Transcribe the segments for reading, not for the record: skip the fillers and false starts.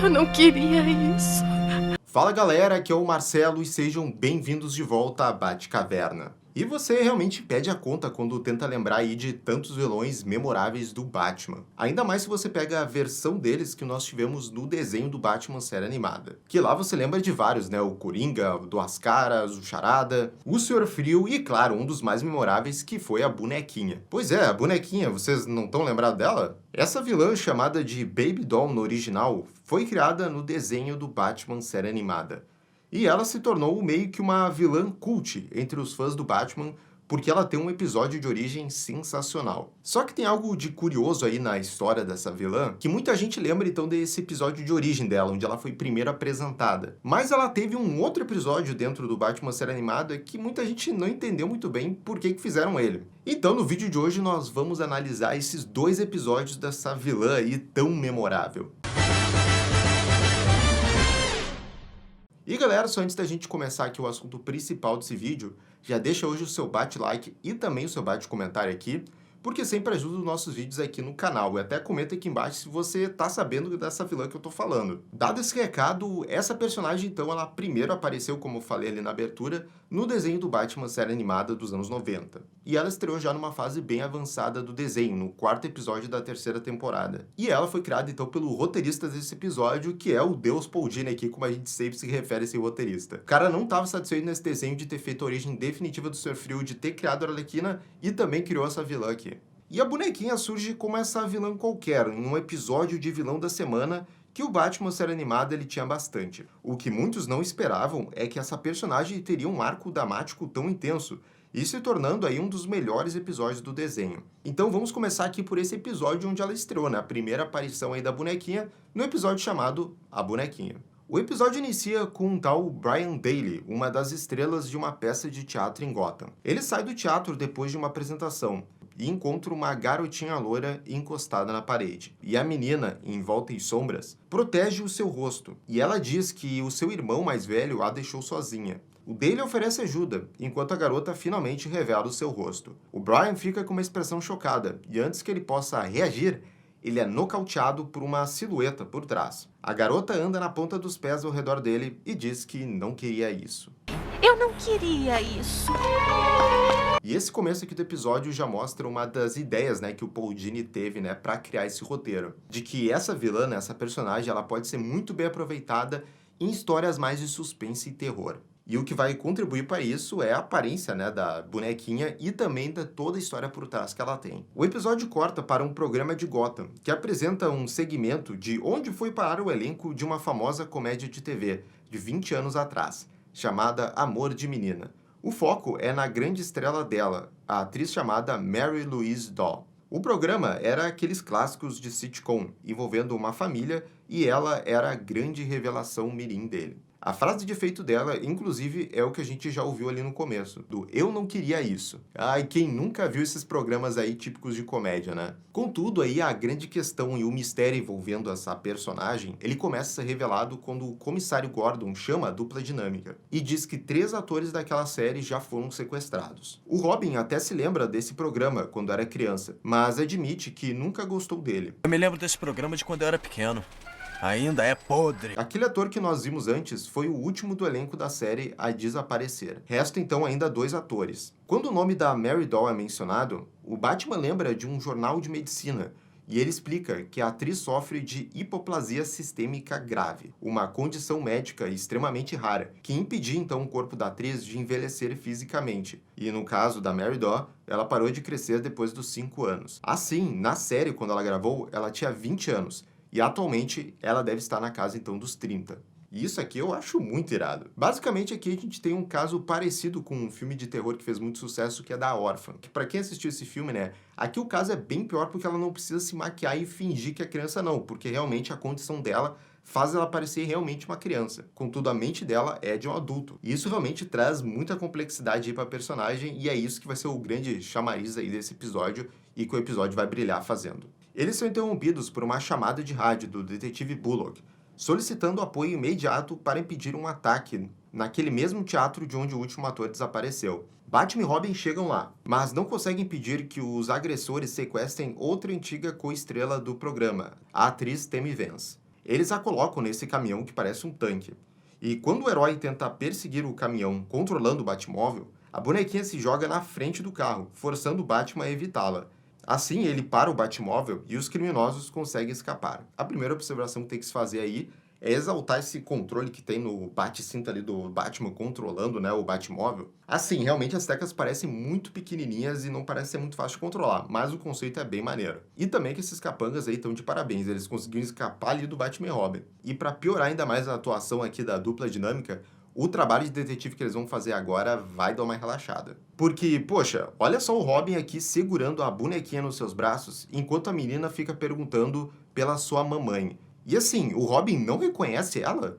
Eu não queria isso. Fala galera, aqui é o Marcelo e sejam bem-vindos de volta à Batcaverna. E você realmente pede a conta quando tenta lembrar aí de tantos vilões memoráveis do Batman. Ainda mais se você pega a versão deles que nós tivemos no desenho do Batman série animada. Que lá você lembra de vários, né? O Coringa, o Duas Caras, o Charada, o Senhor Frio e, claro, um dos mais memoráveis que foi a Bonequinha. Pois é, a Bonequinha, vocês não estão lembrados dela? Essa vilã, chamada de Baby Doll no original, foi criada no desenho do Batman série animada. E ela se tornou meio que uma vilã cult entre os fãs do Batman, porque ela tem um episódio de origem sensacional. Só que tem algo de curioso aí na história dessa vilã, que muita gente lembra então desse episódio de origem dela, onde ela foi primeiro apresentada. Mas ela teve um outro episódio dentro do Batman série animada que muita gente não entendeu muito bem por que fizeram ele. Então no vídeo de hoje nós vamos analisar esses dois episódios dessa vilã aí tão memorável. E galera, só antes da gente começar aqui o assunto principal desse vídeo, já deixa hoje o seu bate-like e também o seu bate-comentário aqui, porque sempre ajuda os nossos vídeos aqui no canal. E até comenta aqui embaixo se você tá sabendo dessa vilã que eu tô falando. Dado esse recado, essa personagem então, ela primeiro apareceu, como eu falei ali na abertura, no desenho do Batman série animada dos anos 90. E ela estreou já numa fase bem avançada do desenho, no quarto episódio da terceira temporada. E ela foi criada então pelo roteirista desse episódio, que é o Deus Paul Dini aqui, como a gente sempre se refere a esse roteirista. O cara não estava satisfeito nesse desenho de ter feito a origem definitiva do Senhor Frio, de ter criado a Arlequina e também criou essa vilã aqui. E a Bonequinha surge como essa vilã qualquer, em um episódio de vilão da semana que o Batman série animada ele tinha bastante. O que muitos não esperavam é que essa personagem teria um arco dramático tão intenso, e se tornando aí um dos melhores episódios do desenho. Então vamos começar aqui por esse episódio onde ela estreou, né? A primeira aparição aí da Bonequinha, no episódio chamado A Bonequinha. O episódio inicia com um tal Brian Daly, uma das estrelas de uma peça de teatro em Gotham. Ele sai do teatro depois de uma apresentação e encontra uma garotinha loira encostada na parede. E a menina, envolta em sombras, protege o seu rosto. E ela diz que o seu irmão mais velho a deixou sozinha. O Daly oferece ajuda, enquanto a garota finalmente revela o seu rosto. O Brian fica com uma expressão chocada, e antes que ele possa reagir, ele é nocauteado por uma silhueta por trás. A garota anda na ponta dos pés ao redor dele e diz que não queria isso. Eu não queria isso. E esse começo aqui do episódio já mostra uma das ideias, né, que o Paul Dini teve, né, para criar esse roteiro. De que essa vilã, né, essa personagem, ela pode ser muito bem aproveitada em histórias mais de suspense e terror. E o que vai contribuir para isso é a aparência, né, da bonequinha e também da toda a história por trás que ela tem. O episódio corta para um programa de Gotham, que apresenta um segmento de onde foi parar o elenco de uma famosa comédia de TV, de 20 anos atrás, chamada Amor de Menina. O foco é na grande estrela dela, a atriz chamada Mary Louise Daw. O programa era aqueles clássicos de sitcom, envolvendo uma família, e ela era a grande revelação mirim dele. A frase de efeito dela, inclusive, é o que a gente já ouviu ali no começo, do "eu não queria isso". Ai, quem nunca viu esses programas aí típicos de comédia, né? Contudo, aí a grande questão e o mistério envolvendo essa personagem, ele começa a ser revelado quando o comissário Gordon chama a dupla dinâmica e diz que 3 atores daquela série já foram sequestrados. O Robin até se lembra desse programa quando era criança, mas admite que nunca gostou dele. Eu me lembro desse programa de quando eu era pequeno. Ainda é podre. Aquele ator que nós vimos antes foi o último do elenco da série a desaparecer. Restam então ainda 2 atores. Quando o nome da Mary Daw é mencionado, o Batman lembra de um jornal de medicina, e ele explica que a atriz sofre de hipoplasia sistêmica grave, uma condição médica extremamente rara, que impedia então o corpo da atriz de envelhecer fisicamente. E no caso da Mary Daw, ela parou de crescer depois dos 5 anos. Assim, na série, quando ela gravou, ela tinha 20 anos, e atualmente ela deve estar na casa então dos 30. E isso aqui eu acho muito irado. Basicamente aqui a gente tem um caso parecido com um filme de terror que fez muito sucesso, que é da Órfã. Que pra quem assistiu esse filme, né, aqui o caso é bem pior porque ela não precisa se maquiar e fingir que é criança não, porque realmente a condição dela faz ela parecer realmente uma criança. Contudo, a mente dela é de um adulto. E isso realmente traz muita complexidade aí pra personagem, e é isso que vai ser o grande chamariz aí desse episódio, e que o episódio vai brilhar fazendo. Eles são interrompidos por uma chamada de rádio do detetive Bullock, solicitando apoio imediato para impedir um ataque naquele mesmo teatro de onde o último ator desapareceu. Batman e Robin chegam lá, mas não conseguem impedir que os agressores sequestrem outra antiga co-estrela do programa, a atriz Tammy Vance. eles a colocam nesse caminhão que parece um tanque. E quando o herói tenta perseguir o caminhão controlando o Batmóvel, a bonequinha se joga na frente do carro, forçando o Batman a evitá-la. Assim, ele para o Batmóvel e os criminosos conseguem escapar. A primeira observação que tem que se fazer aí é exaltar esse controle que tem no bate-cinto ali do Batman controlando, né, o Batmóvel. Assim, realmente as teclas parecem muito pequenininhas e não parece ser muito fácil de controlar, mas o conceito é bem maneiro. E também que esses capangas aí estão de parabéns, eles conseguiram escapar ali do Batman e Robin. E para piorar ainda mais a atuação aqui da dupla dinâmica, o trabalho de detetive que eles vão fazer agora vai dar uma relaxada. Porque, poxa, olha só o Robin aqui segurando a bonequinha nos seus braços, enquanto a menina fica perguntando pela sua mamãe. E assim, o Robin não reconhece ela?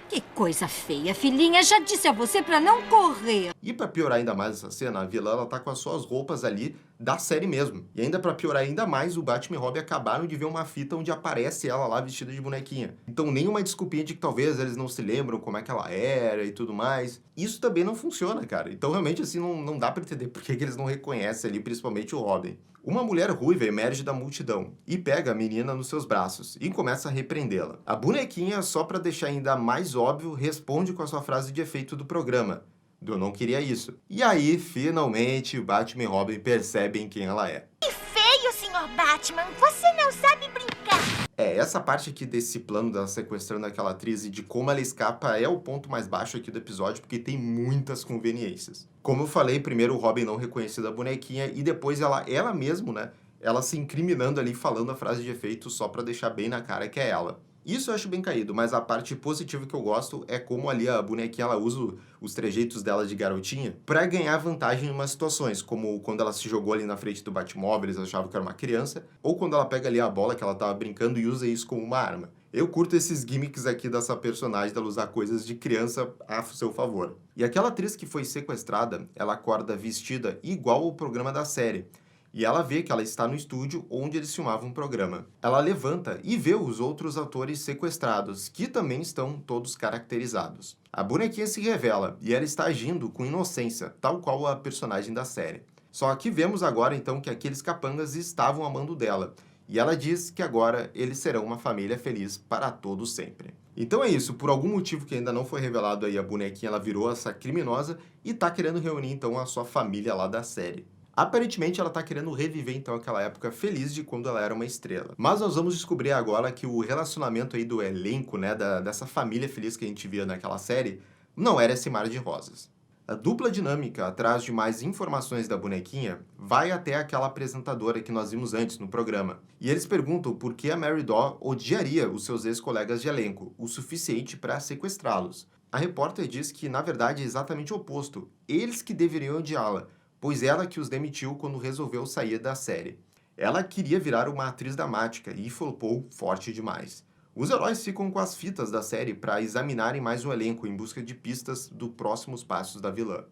Que coisa feia, filhinha. Já disse a você pra não correr. E pra piorar ainda mais essa cena, a vilã ela tá com as suas roupas ali da série mesmo. E ainda pra piorar ainda mais, o Batman e Robin acabaram de ver uma fita onde aparece ela lá vestida de bonequinha. Então nenhuma desculpinha de que talvez eles não se lembram como é que ela era e tudo mais. Isso também não funciona, cara. Então realmente assim não dá pra entender por que eles não reconhecem ali, principalmente o Robin. Uma mulher ruiva emerge da multidão e pega a menina nos seus braços e começa a repreendê-la. A bonequinha, só pra deixar ainda mais óbvio, responde com a sua frase de efeito do programa: "Eu não queria isso." E aí, finalmente, Batman e Robin percebem quem ela é. Que feio, Sr. Batman! Você não sabe brincar! Essa parte aqui desse plano dela sequestrando aquela atriz e de como ela escapa é o ponto mais baixo aqui do episódio, porque tem muitas conveniências. Como eu falei, primeiro o Robin não reconhecendo a bonequinha e depois ela mesmo, né? Ela se incriminando ali, falando a frase de efeito só pra deixar bem na cara que é ela. Isso eu acho bem caído, mas a parte positiva que eu gosto é como ali a bonequinha ela usa os trejeitos dela de garotinha pra ganhar vantagem em umas situações, como quando ela se jogou ali na frente do Batmóvel, eles achavam que era uma criança, ou quando ela pega ali a bola que ela tava brincando e usa isso como uma arma. Eu curto esses gimmicks aqui dessa personagem, dela usar coisas de criança a seu favor. E aquela atriz que foi sequestrada, ela acorda vestida igual ao programa da série. E ela vê que ela está no estúdio onde eles filmavam um programa. Ela levanta e vê os outros atores sequestrados, que também estão todos caracterizados. A bonequinha se revela e ela está agindo com inocência, tal qual a personagem da série. Só que vemos agora então que aqueles capangas estavam amando dela. E ela diz que agora eles serão uma família feliz para todo sempre. Então é isso, por algum motivo que ainda não foi revelado aí, a bonequinha ela virou essa criminosa e tá querendo reunir então a sua família lá da série. Aparentemente ela tá querendo reviver então aquela época feliz de quando ela era uma estrela. Mas nós vamos descobrir agora que o relacionamento aí do elenco, né, dessa família feliz que a gente via naquela série, não era esse mar de rosas. A dupla dinâmica, atrás de mais informações da bonequinha, vai até aquela apresentadora que nós vimos antes no programa. E eles perguntam por que a Mary Daw odiaria os seus ex-colegas de elenco, o suficiente para sequestrá-los. A repórter diz que, na verdade, é exatamente o oposto. Eles que deveriam odiá-la, pois ela que os demitiu quando resolveu sair da série. Ela queria virar uma atriz dramática e flopou forte demais. Os heróis ficam com as fitas da série para examinarem mais o elenco em busca de pistas dos próximos passos da vilã.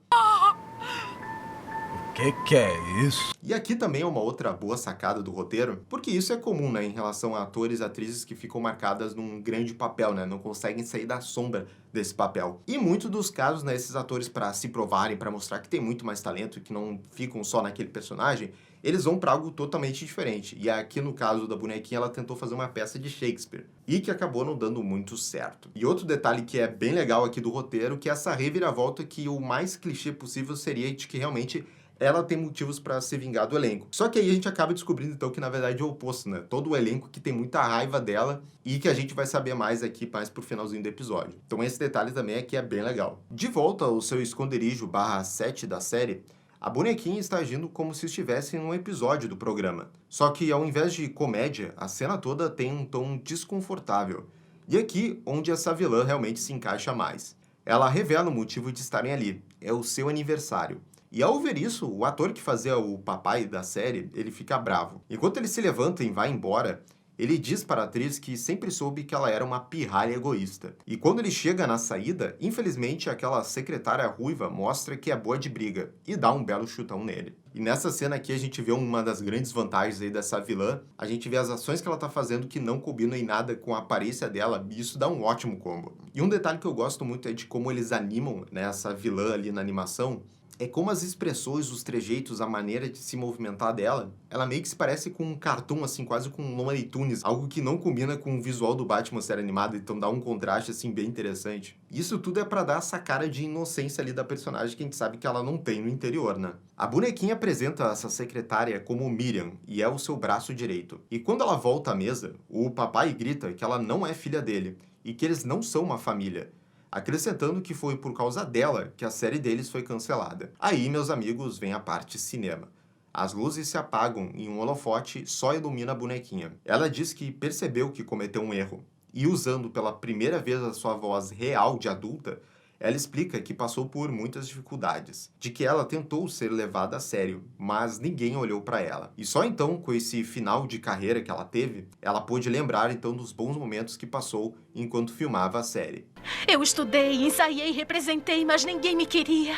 Que é isso? E aqui também é uma outra boa sacada do roteiro, porque isso é comum, né, em relação a atores e atrizes que ficam marcadas num grande papel, né, não conseguem sair da sombra desse papel. E muitos dos casos, né, esses atores para se provarem, para mostrar que tem muito mais talento e que não ficam só naquele personagem, eles vão para algo totalmente diferente. E aqui no caso da bonequinha, ela tentou fazer uma peça de Shakespeare, e que acabou não dando muito certo. E outro detalhe que é bem legal aqui do roteiro, que é essa reviravolta que o mais clichê possível seria de que realmente ela tem motivos para se vingar do elenco. Só que aí a gente acaba descobrindo, então, que na verdade é o oposto, né? Todo o elenco que tem muita raiva dela e que a gente vai saber mais aqui, mais pro finalzinho do episódio. Então esse detalhe também aqui é bem legal. De volta ao seu esconderijo /7 da série, a bonequinha está agindo como se estivesse em um episódio do programa. Só que ao invés de comédia, a cena toda tem um tom desconfortável. E aqui onde essa vilã realmente se encaixa mais. Ela revela o motivo de estarem ali. É o seu aniversário. E ao ver isso, o ator que fazia o papai da série, ele fica bravo. Enquanto ele se levanta e vai embora, ele diz para a atriz que sempre soube que ela era uma pirralha egoísta. E quando ele chega na saída, infelizmente aquela secretária ruiva mostra que é boa de briga e dá um belo chutão nele. E nessa cena aqui a gente vê uma das grandes vantagens aí dessa vilã. A gente vê as ações que ela tá fazendo que não combinam em nada com a aparência dela, e isso dá um ótimo combo. E um detalhe que eu gosto muito é de como eles animam, né, essa vilã ali na animação, é como as expressões, os trejeitos, a maneira de se movimentar dela, ela meio que se parece com um cartoon, assim, quase com um Looney Tunes, algo que não combina com o visual do Batman série animada, então dá um contraste, assim, bem interessante. Isso tudo é pra dar essa cara de inocência ali da personagem que a gente sabe que ela não tem no interior, né? A bonequinha apresenta essa secretária como Miriam, e é o seu braço direito. E quando ela volta à mesa, o papai grita que ela não é filha dele, e que eles não são uma família, acrescentando que foi por causa dela que a série deles foi cancelada. Aí, meus amigos, vem a parte cinema. As luzes se apagam e um holofote só ilumina a bonequinha. Ela diz que percebeu que cometeu um erro, e usando pela primeira vez a sua voz real de adulta, ela explica que passou por muitas dificuldades, de que ela tentou ser levada a sério, mas ninguém olhou para ela. E só então, com esse final de carreira que ela teve, ela pôde lembrar então dos bons momentos que passou enquanto filmava a série. Eu estudei, ensaiei, representei, mas ninguém me queria.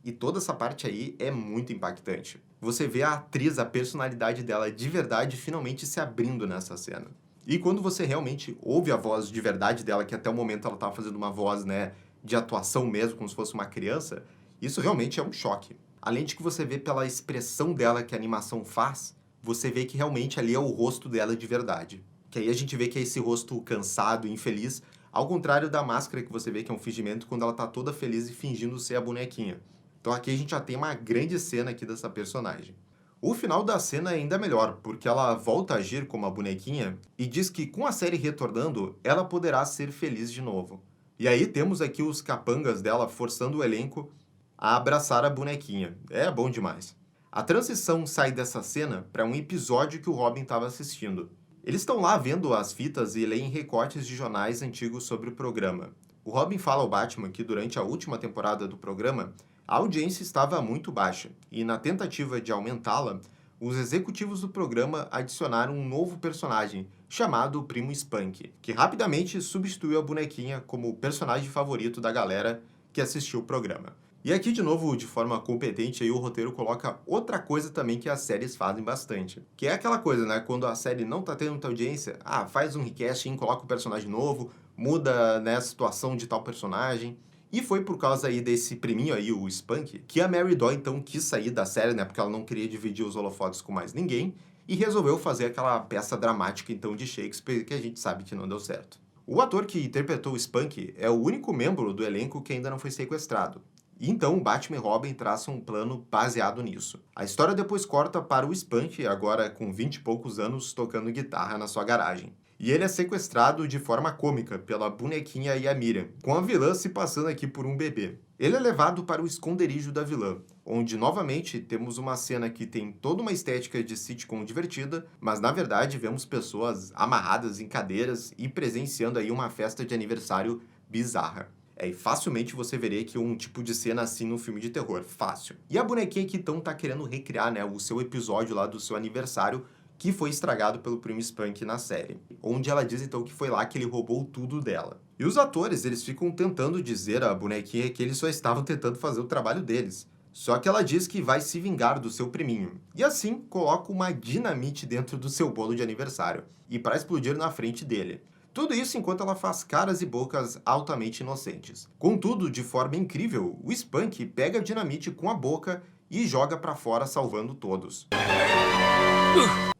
E toda essa parte aí é muito impactante. Você vê a atriz, a personalidade dela de verdade finalmente se abrindo nessa cena. E quando você realmente ouve a voz de verdade dela, que até o momento ela estava fazendo uma voz, né, de atuação mesmo, como se fosse uma criança, isso realmente é um choque. Além de que você vê pela expressão dela que a animação faz, você vê que realmente ali é o rosto dela de verdade. Que aí a gente vê que é esse rosto cansado e infeliz, ao contrário da máscara que você vê que é um fingimento quando ela tá toda feliz e fingindo ser a bonequinha. Então aqui a gente já tem uma grande cena aqui dessa personagem. O final da cena é ainda melhor, porque ela volta a agir como a bonequinha e diz que com a série retornando, ela poderá ser feliz de novo. E aí temos aqui os capangas dela forçando o elenco a abraçar a bonequinha. É bom demais. A transição sai dessa cena para um episódio que o Robin estava assistindo. Eles estão lá vendo as fitas e leem recortes de jornais antigos sobre o programa. O Robin fala ao Batman que durante a última temporada do programa, a audiência estava muito baixa, e na tentativa de aumentá-la, os executivos do programa adicionaram um novo personagem, chamado Primo Spunk, que rapidamente substituiu a bonequinha como o personagem favorito da galera que assistiu o programa. E aqui, de novo, de forma competente, aí o roteiro coloca outra coisa também que as séries fazem bastante. Que é aquela coisa, né? Quando a série não tá tendo muita audiência, faz um recasting, coloca um personagem novo, muda, né, a situação de tal personagem. E foi por causa aí desse priminho aí, o Spunk, que a Mary Doy então quis sair da série, né? Porque ela não queria dividir os holofotes com mais ninguém. E resolveu fazer aquela peça dramática então de Shakespeare que a gente sabe que não deu certo. O ator que interpretou o Spunk é o único membro do elenco que ainda não foi sequestrado. E então o Batman e Robin traçam um plano baseado nisso. A história depois corta para o Spunk, agora com 20 e poucos anos, tocando guitarra na sua garagem. E ele é sequestrado de forma cômica pela bonequinha e a Miriam, com a vilã se passando aqui por um bebê. Ele é levado para o esconderijo da vilã, onde novamente temos uma cena que tem toda uma estética de sitcom divertida, mas na verdade vemos pessoas amarradas em cadeiras e presenciando aí uma festa de aniversário bizarra. E facilmente você veria que um tipo de cena assim num filme de terror, fácil. E a bonequinha que então tá querendo recriar, né, o seu episódio lá do seu aniversário, que foi estragado pelo Primo Spunk na série, onde ela diz então que foi lá que ele roubou tudo dela. E os atores, eles ficam tentando dizer à bonequinha que eles só estavam tentando fazer o trabalho deles. Só que ela diz que vai se vingar do seu priminho. E assim, coloca uma dinamite dentro do seu bolo de aniversário, e para explodir na frente dele. Tudo isso enquanto ela faz caras e bocas altamente inocentes. Contudo, de forma incrível, o Spunk pega a dinamite com a boca e joga pra fora, salvando todos.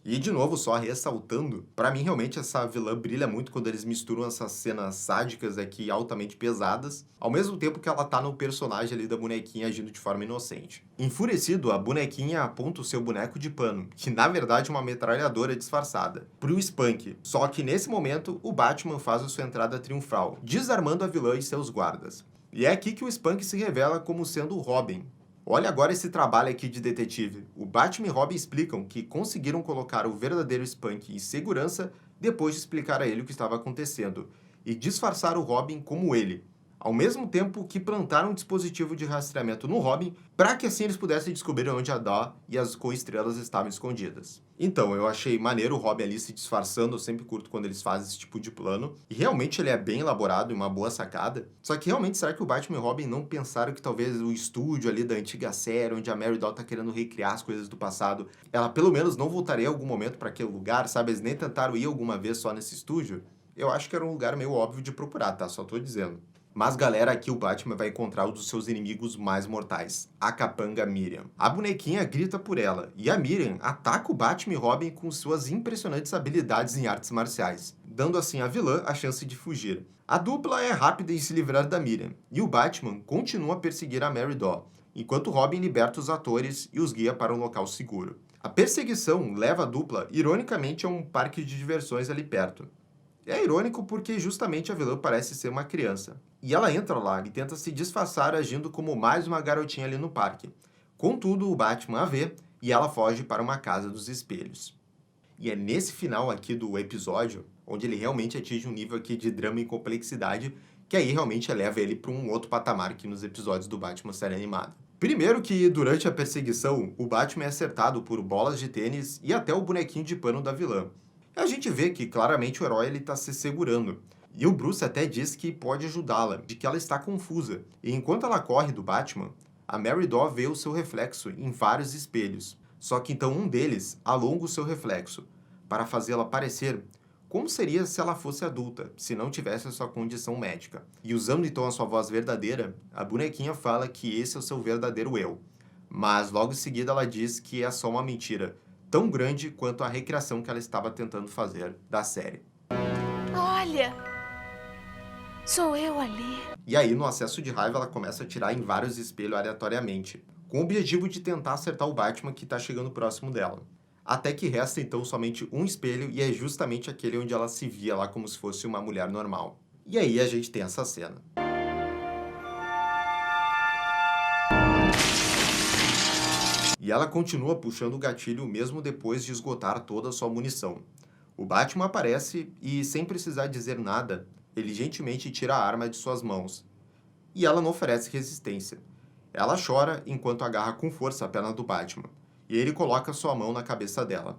E de novo, só ressaltando, pra mim realmente essa vilã brilha muito quando eles misturam essas cenas sádicas aqui altamente pesadas, ao mesmo tempo que ela tá no personagem ali da bonequinha agindo de forma inocente. Enfurecido, a bonequinha aponta o seu boneco de pano, que na verdade é uma metralhadora disfarçada, pro Spunk. Só que nesse momento, o Batman faz a sua entrada triunfal, desarmando a vilã e seus guardas. E é aqui que o Spunk se revela como sendo o Robin. Olha agora esse trabalho aqui de detetive. O Batman e Robin explicam que conseguiram colocar o verdadeiro Spunk em segurança depois de explicar a ele o que estava acontecendo e disfarçar o Robin como ele, ao mesmo tempo que plantaram um dispositivo de rastreamento no Robin para que assim eles pudessem descobrir onde a Daw e as coestrelas estavam escondidas. Então, eu achei maneiro o Robin ali se disfarçando, eu sempre curto quando eles fazem esse tipo de plano, e realmente ele é bem elaborado e uma boa sacada. Só que realmente, será que o Batman e o Robin não pensaram que talvez o estúdio ali da antiga série, onde a Mary Daw tá querendo recriar as coisas do passado, ela pelo menos não voltaria em algum momento para aquele lugar, sabe? Eles nem tentaram ir alguma vez só nesse estúdio? Eu acho que era um lugar meio óbvio de procurar, tá? Só tô dizendo. Mas galera, aqui o Batman vai encontrar um dos seus inimigos mais mortais, a capanga Miriam. A bonequinha grita por ela, e a Miriam ataca o Batman e Robin com suas impressionantes habilidades em artes marciais, dando assim à vilã a chance de fugir. A dupla é rápida em se livrar da Miriam, e o Batman continua a perseguir a Mary Daw, enquanto Robin liberta os atores e os guia para um local seguro. A perseguição leva a dupla, ironicamente, a um parque de diversões ali perto. É irônico porque justamente a vilã parece ser uma criança. E ela entra lá e tenta se disfarçar agindo como mais uma garotinha ali no parque. Contudo, o Batman a vê e ela foge para uma casa dos espelhos. E é nesse final aqui do episódio, onde ele realmente atinge um nível aqui de drama e complexidade, que aí realmente eleva ele para um outro patamar aqui nos episódios do Batman série animada. Primeiro que, durante a perseguição, o Batman é acertado por bolas de tênis e até o bonequinho de pano da vilã. A gente vê que claramente o herói está se segurando. E o Bruce até diz que pode ajudá-la, de que ela está confusa. E enquanto ela corre do Batman, a Mary Daw vê o seu reflexo em vários espelhos. Só que então um deles alonga o seu reflexo, para fazê-la parecer como seria se ela fosse adulta, se não tivesse a sua condição médica. E usando então a sua voz verdadeira, a bonequinha fala que esse é o seu verdadeiro eu. Mas logo em seguida ela diz que é só uma mentira, tão grande quanto a recriação que ela estava tentando fazer da série. Olha! Sou eu ali. E aí, no acesso de raiva, ela começa a atirar em vários espelhos aleatoriamente, com o objetivo de tentar acertar o Batman que está chegando próximo dela. Até que resta então somente um espelho e é justamente aquele onde ela se via lá como se fosse uma mulher normal. E aí a gente tem essa cena. E ela continua puxando o gatilho mesmo depois de esgotar toda a sua munição. O Batman aparece e, sem precisar dizer nada, ele gentilmente tira a arma de suas mãos. E ela não oferece resistência. Ela chora enquanto agarra com força a perna do Batman. E ele coloca sua mão na cabeça dela,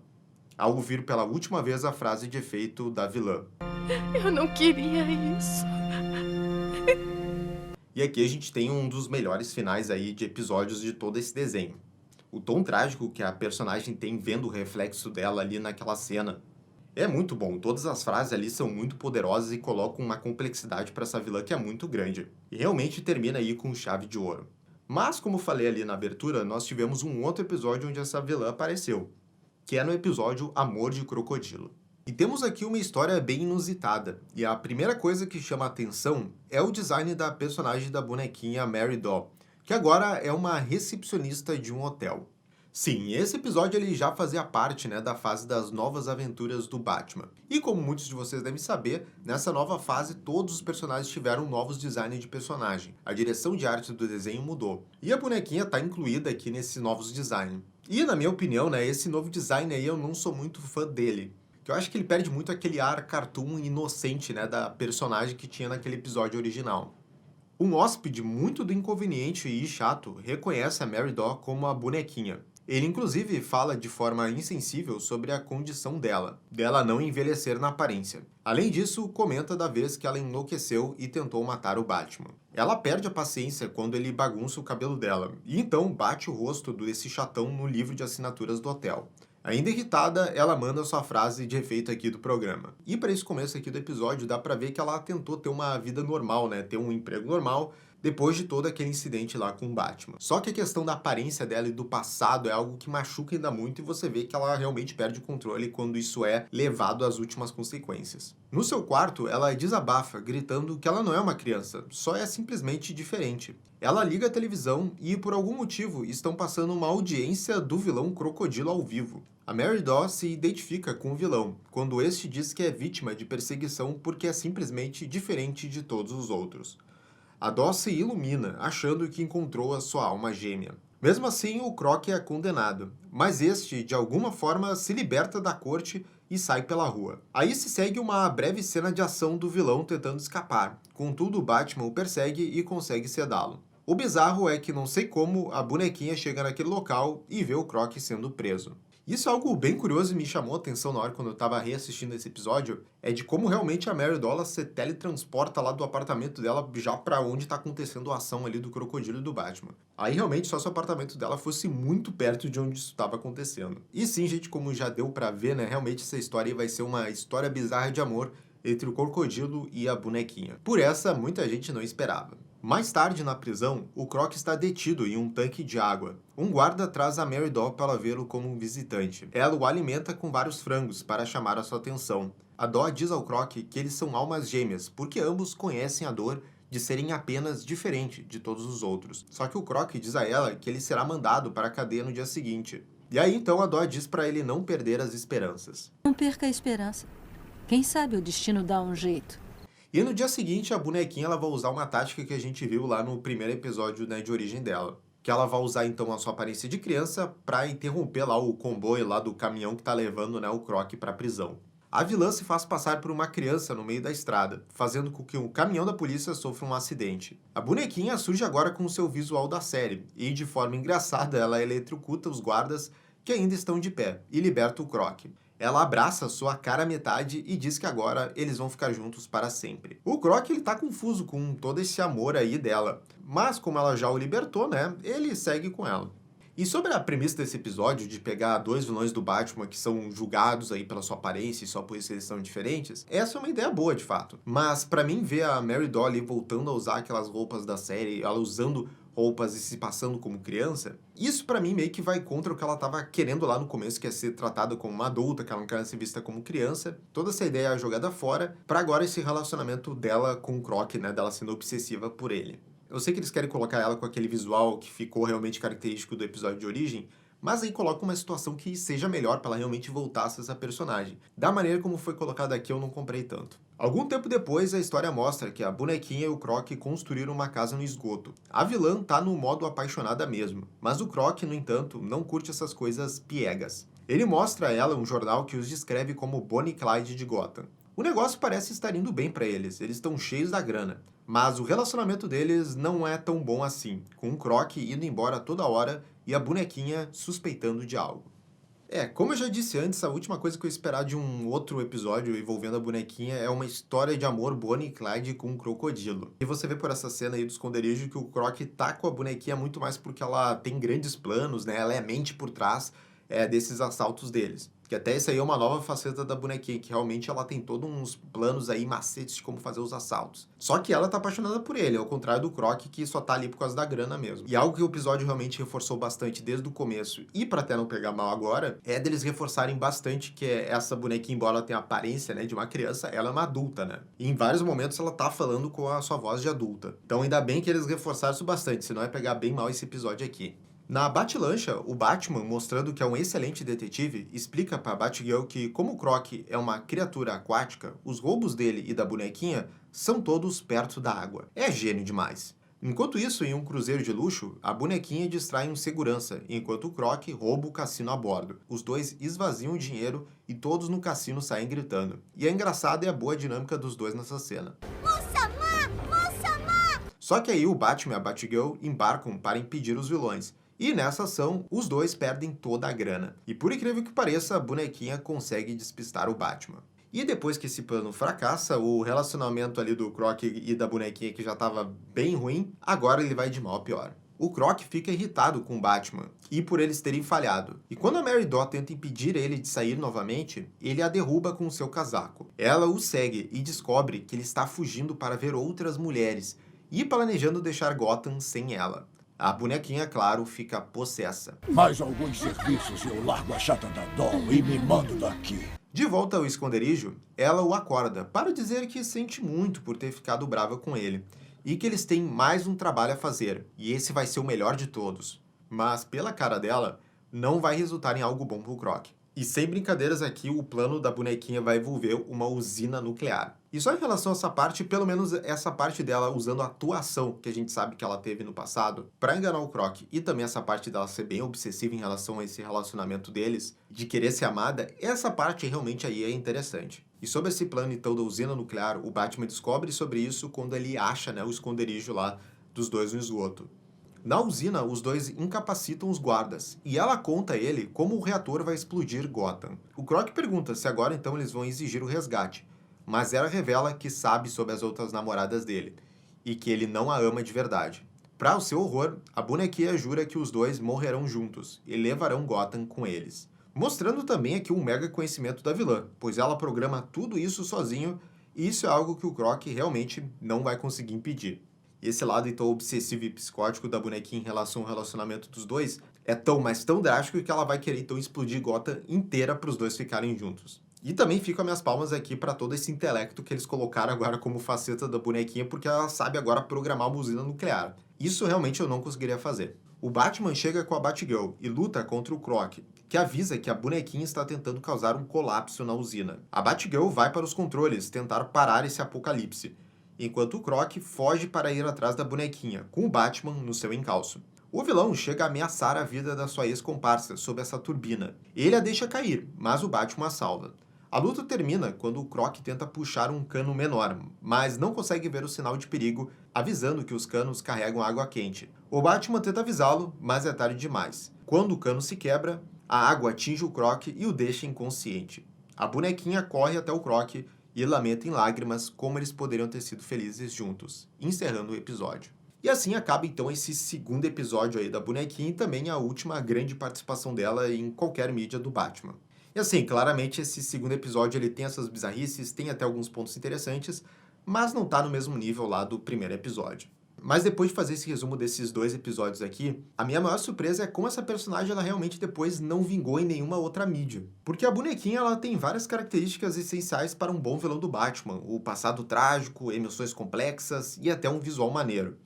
ao ouvir pela última vez a frase de efeito da vilã. Eu não queria isso. E aqui a gente tem um dos melhores finais aí de episódios de todo esse desenho. O tom trágico que a personagem tem vendo o reflexo dela ali naquela cena é muito bom. Todas as frases ali são muito poderosas e colocam uma complexidade para essa vilã que é muito grande. E realmente termina aí com chave de ouro. Mas, como falei ali na abertura, nós tivemos um outro episódio onde essa vilã apareceu, que é no episódio Amor de Crocodilo. E temos aqui uma história bem inusitada, e a primeira coisa que chama a atenção é o design da personagem da bonequinha Mary Daw, que agora é uma recepcionista de um hotel. Sim, esse episódio ele já fazia parte, da fase das novas aventuras do Batman. E como muitos de vocês devem saber, nessa nova fase todos os personagens tiveram novos designs de personagem. A direção de arte do desenho mudou. E a bonequinha está incluída aqui nesses novos designs. E na minha opinião, esse novo design aí eu não sou muito fã dele. Que eu acho que ele perde muito aquele ar cartoon inocente, da personagem que tinha naquele episódio original. Um hóspede muito do inconveniente e chato reconhece a Mary Daw como a bonequinha. Ele, inclusive, fala de forma insensível sobre a condição dela não envelhecer na aparência. Além disso, comenta da vez que ela enlouqueceu e tentou matar o Batman. Ela perde a paciência quando ele bagunça o cabelo dela, e então bate o rosto desse chatão no livro de assinaturas do hotel. Ainda irritada, ela manda sua frase de efeito aqui do programa. E para esse começo aqui do episódio, dá pra ver que ela tentou ter uma vida normal, ter um emprego normal, depois de todo aquele incidente lá com o Batman. Só que a questão da aparência dela e do passado é algo que machuca ainda muito e você vê que ela realmente perde o controle quando isso é levado às últimas consequências. No seu quarto, ela desabafa, gritando que ela não é uma criança, só é simplesmente diferente. Ela liga a televisão e, por algum motivo, estão passando uma audiência do vilão Crocodilo ao vivo. A Mary Daw se identifica com o vilão, quando este diz que é vítima de perseguição porque é simplesmente diferente de todos os outros. A Daw se ilumina, achando que encontrou a sua alma gêmea. Mesmo assim, o Croc é condenado, mas este, de alguma forma, se liberta da corte e sai pela rua. Aí se segue uma breve cena de ação do vilão tentando escapar, contudo o Batman o persegue e consegue sedá-lo. O bizarro é que não sei como a bonequinha chega naquele local e vê o Croc sendo preso. Isso é algo bem curioso e me chamou a atenção na hora quando eu estava reassistindo esse episódio, é de como realmente a Mary Daw se teletransporta lá do apartamento dela já para onde está acontecendo a ação ali do Crocodilo e do Batman. Aí realmente só se o apartamento dela fosse muito perto de onde isso estava acontecendo. E sim, gente, como já deu para ver, realmente essa história vai ser uma história bizarra de amor entre o crocodilo e a bonequinha. Por essa, muita gente não esperava. Mais tarde, na prisão, o Croc está detido em um tanque de água. Um guarda traz a Mary Doll para vê-lo como um visitante. Ela o alimenta com vários frangos para chamar a sua atenção. A Doll diz ao Croc que eles são almas gêmeas, porque ambos conhecem a dor de serem apenas diferente de todos os outros. Só que o Croc diz a ela que ele será mandado para a cadeia no dia seguinte. E aí então a Doll diz para ele não perder as esperanças. Não perca a esperança. Quem sabe o destino dá um jeito. E no dia seguinte, a bonequinha ela vai usar uma tática que a gente viu lá no primeiro episódio, né, de origem dela. Que ela vai usar, então, a sua aparência de criança para interromper lá o comboio lá do caminhão que tá levando, né, o Croc para a prisão. A vilã se faz passar por uma criança no meio da estrada, fazendo com que o caminhão da polícia sofra um acidente. A bonequinha surge agora com o seu visual da série, e de forma engraçada ela eletrocuta os guardas que ainda estão de pé, e liberta o Croc. Ela abraça sua cara à metade e diz que agora eles vão ficar juntos para sempre. O Croc, ele tá confuso com todo esse amor aí dela, mas como ela já o libertou, né, ele segue com ela. E sobre a premissa desse episódio, de pegar dois vilões do Batman que são julgados aí pela sua aparência e só por isso eles são diferentes, essa é uma ideia boa, de fato. Mas pra mim ver a Mary Doll ali voltando a usar aquelas roupas da série, ela usando roupas e se passando como criança, isso pra mim meio que vai contra o que ela tava querendo lá no começo, que é ser tratada como uma adulta, que ela não quer ser vista como criança. Toda essa ideia é jogada fora, pra agora esse relacionamento dela com o Croc, né, dela sendo obsessiva por ele. Eu sei que eles querem colocar ela com aquele visual que ficou realmente característico do episódio de origem, mas aí coloca uma situação que seja melhor para ela realmente voltar a ser essa personagem. Da maneira como foi colocado aqui, eu não comprei tanto. Algum tempo depois, a história mostra que a bonequinha e o Croc construíram uma casa no esgoto. A vilã tá no modo apaixonada mesmo, mas o Croc, no entanto, não curte essas coisas piegas. Ele mostra a ela um jornal que os descreve como Bonnie e Clyde de Gotham. O negócio parece estar indo bem para eles estão cheios da grana. Mas o relacionamento deles não é tão bom assim, com o Croc indo embora toda hora e a bonequinha suspeitando de algo. Como eu já disse antes, a última coisa que eu esperava de um outro episódio envolvendo a bonequinha é uma história de amor Bonnie e Clyde com um crocodilo. E você vê por essa cena aí do esconderijo que o Croc tá com a bonequinha muito mais porque ela tem grandes planos, né? Ela é a mente por trás desses assaltos deles. Que até isso aí é uma nova faceta da bonequinha, que realmente ela tem todos uns planos aí, macetes de como fazer os assaltos. Só que ela tá apaixonada por ele, ao contrário do Croc, que só tá ali por causa da grana mesmo. E algo que o episódio realmente reforçou bastante desde o começo, e pra até não pegar mal agora, é deles reforçarem bastante que essa bonequinha, embora ela tenha a aparência, né, de uma criança, ela é uma adulta, né? E em vários momentos ela tá falando com a sua voz de adulta. Então ainda bem que eles reforçaram isso bastante, senão vai pegar bem mal esse episódio aqui. Na Batlancha, o Batman, mostrando que é um excelente detetive, explica para Batgirl que, como o Croc é uma criatura aquática, os roubos dele e da bonequinha são todos perto da água. É gênio demais. Enquanto isso, em um cruzeiro de luxo, a bonequinha distrai um segurança, enquanto o Croc rouba o cassino a bordo. Os dois esvaziam o dinheiro e todos no cassino saem gritando. E é engraçada e a boa dinâmica dos dois nessa cena. Só que aí o Batman e a Batgirl embarcam para impedir os vilões. E nessa ação, os dois perdem toda a grana. E por incrível que pareça, a bonequinha consegue despistar o Batman. E depois que esse plano fracassa, o relacionamento ali do Croc e da bonequinha, que já estava bem ruim, agora ele vai de mal a pior. O Croc fica irritado com o Batman, e por eles terem falhado. E quando a Mary Doll tenta impedir ele de sair novamente, ele a derruba com seu casaco. Ela o segue e descobre que ele está fugindo para ver outras mulheres, e planejando deixar Gotham sem ela. A bonequinha, claro, fica possessa. Mais alguns serviços e eu largo a chata da Doll e me mando daqui. De volta ao esconderijo, ela o acorda para dizer que sente muito por ter ficado brava com ele e que eles têm mais um trabalho a fazer e esse vai ser o melhor de todos. Mas, pela cara dela, não vai resultar em algo bom pro Croc. E sem brincadeiras aqui, o plano da bonequinha vai envolver uma usina nuclear. E só em relação a essa parte, pelo menos essa parte dela usando a atuação que a gente sabe que ela teve no passado para enganar o Croc e também essa parte dela ser bem obsessiva em relação a esse relacionamento deles, de querer ser amada, essa parte realmente aí é interessante. E sobre esse plano então da usina nuclear, o Batman descobre sobre isso quando ele acha, né, o esconderijo lá dos dois no esgoto. Na usina, os dois incapacitam os guardas, e ela conta a ele como o reator vai explodir Gotham. O Croc pergunta se agora então eles vão exigir o resgate, mas ela revela que sabe sobre as outras namoradas dele, e que ele não a ama de verdade. Para o seu horror, a bonequinha jura que os dois morrerão juntos, e levarão Gotham com eles. Mostrando também aqui um mega conhecimento da vilã, pois ela programa tudo isso sozinho, E isso é algo que o Croc realmente não vai conseguir impedir. E esse lado então obsessivo e psicótico da bonequinha em relação ao relacionamento dos dois é tão, mas tão drástico que ela vai querer então explodir Gotham inteira para os dois ficarem juntos. E também ficam minhas palmas aqui para todo esse intelecto que eles colocaram agora como faceta da bonequinha, porque ela sabe agora programar uma usina nuclear. Isso realmente eu não conseguiria fazer. O Batman chega com a Batgirl e luta contra o Croc, que avisa que a bonequinha está tentando causar um colapso na usina. A Batgirl vai para os controles tentar parar esse apocalipse, enquanto o Croc foge para ir atrás da bonequinha, com o Batman no seu encalço. O vilão chega a ameaçar a vida da sua ex-comparsa sob essa turbina. Ele a deixa cair, mas o Batman a salva. A luta termina quando o Croc tenta puxar um cano menor, mas não consegue ver o sinal de perigo, avisando que os canos carregam água quente. O Batman tenta avisá-lo, mas é tarde demais. Quando o cano se quebra, a água atinge o Croc e o deixa inconsciente. A bonequinha corre até o Croc e lamenta em lágrimas como eles poderiam ter sido felizes juntos, encerrando o episódio. E assim acaba então esse segundo episódio aí da bonequinha e também a última grande participação dela em qualquer mídia do Batman. E assim, claramente esse segundo episódio ele tem essas bizarrices, tem até alguns pontos interessantes, mas não tá no mesmo nível lá do primeiro episódio. Mas depois de fazer esse resumo desses dois episódios aqui, a minha maior surpresa é como essa personagem ela realmente depois não vingou em nenhuma outra mídia. Porque a bonequinha ela tem várias características essenciais para um bom vilão do Batman, o passado trágico, emoções complexas e até um visual maneiro.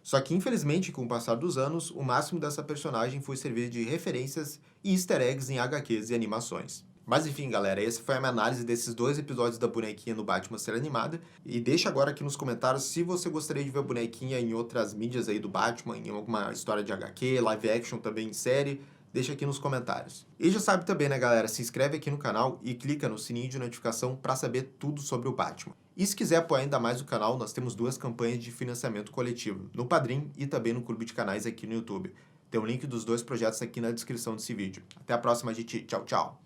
Só que, infelizmente, com o passar dos anos, o máximo dessa personagem foi servir de referências e easter eggs em HQs e animações. Mas enfim, galera, essa foi a minha análise desses dois episódios da bonequinha no Batman série animada. E deixa agora aqui nos comentários se você gostaria de ver a bonequinha em outras mídias aí do Batman, em alguma história de HQ, live action também em série. Deixa aqui nos comentários. E já sabe também, né, galera? Se inscreve aqui no canal e clica no sininho de notificação para saber tudo sobre o Batman. E se quiser apoiar ainda mais o canal, nós temos duas campanhas de financiamento coletivo, no Padrim e também no Clube de Canais aqui no YouTube. Tem o link dos dois projetos aqui na descrição desse vídeo. Até a próxima, gente. Tchau, tchau!